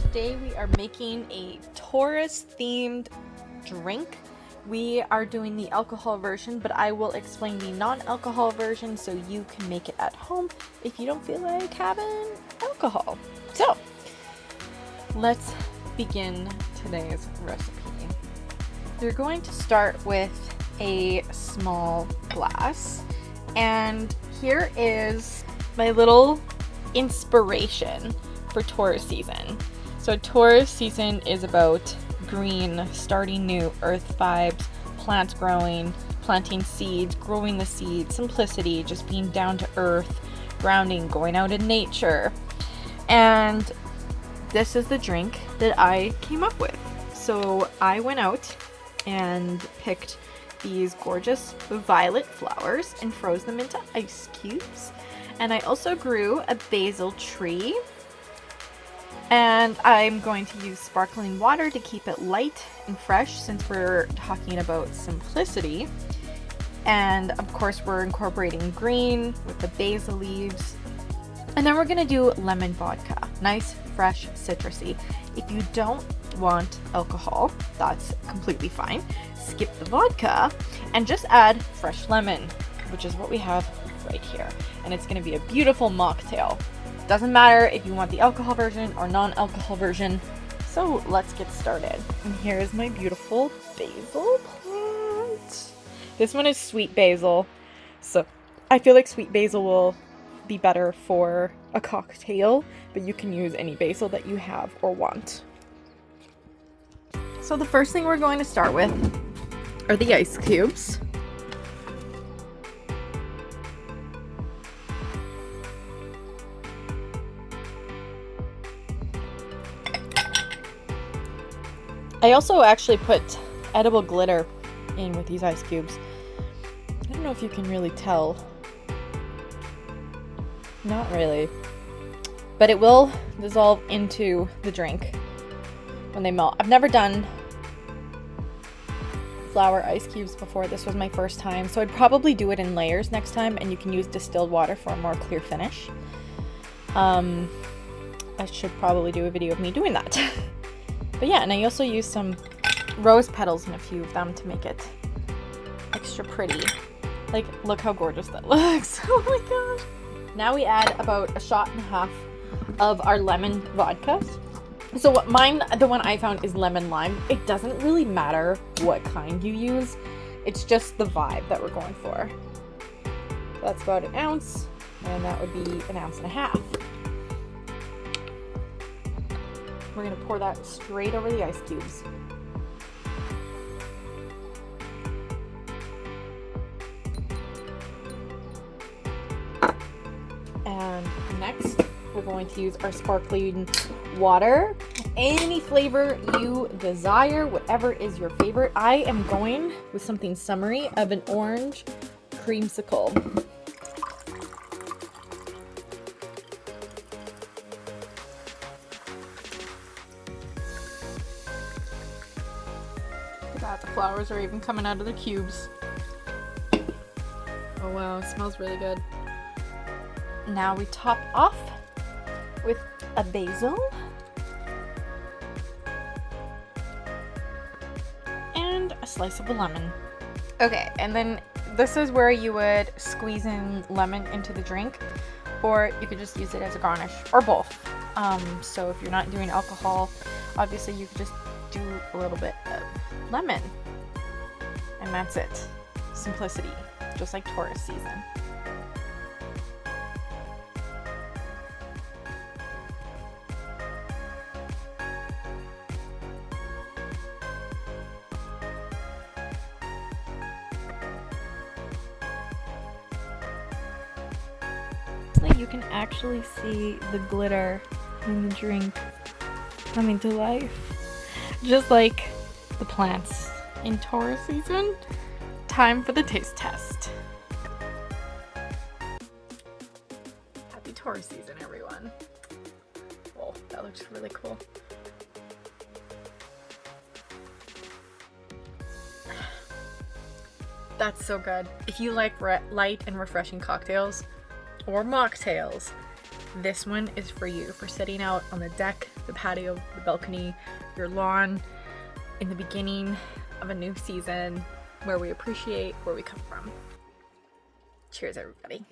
Today we are making a Taurus themed drink. We are doing the alcohol version, but I will explain the non-alcohol version so you can make it at home if you don't feel like having alcohol. So let's begin today's recipe. You're going to start with a small glass, and here is my little inspiration for Taurus season. So Taurus season is about green, starting new, earth vibes, plants growing, planting seeds, growing the seeds, simplicity, just being down to earth, grounding, going out in nature. And this is the drink that I came up with. So I went out and picked these gorgeous violet flowers and froze them into ice cubes. And I also grew a basil tree. And I'm going to use sparkling water to keep it light and fresh since we're talking about simplicity. And of course we're incorporating green with the basil leaves. And then we're going to do lemon vodka. Nice, fresh, citrusy. If you don't want alcohol, that's completely fine. Skip the vodka and just add fresh lemon, which is what we have right here. And it's going to be a beautiful mocktail. Doesn't matter if you want the alcohol version or non-alcohol version. So let's get started. And here is my beautiful basil plant. This one is sweet basil. So I feel like sweet basil will be better for a cocktail, but you can use any basil that you have or want. So the first thing we're going to start with are the ice cubes. I also actually put edible glitter in with these ice cubes. I don't know if you can really tell. Not really. But it will dissolve into the drink when they melt. I've never done flower ice cubes before. This was my first time. So I'd probably do it in layers next time, and you can use distilled water for a more clear finish. I should probably do a video of me doing that. But yeah, and I also used some rose petals in a few of them to make it extra pretty. Like, look how gorgeous that looks. Oh my gosh. Now we add about 1.5 shots of our lemon vodka. So what the one I found is lemon lime. It doesn't really matter what kind you use. It's just the vibe that we're going for. That's about 1 ounce, and that would be 1.5 ounces. We're going to pour that straight over the ice cubes. And next, we're going to use our sparkling water. Any flavor you desire, whatever is your favorite. I am going with something summery of an orange creamsicle. The flowers are even coming out of the cubes. Oh wow, it smells really good. Now we top off with a basil and a slice of a lemon. Okay, and then this is where you would squeeze in lemon into the drink, or you could just use it as a garnish, or both. So if you're not doing alcohol, obviously you could just do a little bit of lemon, and that's it. Simplicity, just like Taurus season. You can actually see the glitter in the drink coming to life, just like the plants in Taurus season. Time for the taste test. Happy Taurus season, everyone. Oh, that looks really cool. That's so good. If you like light and refreshing cocktails or mocktails, This one is for you, for sitting out on the deck, the patio, the balcony, your lawn, in the beginning of a new season where we appreciate where we come from. Cheers, everybody.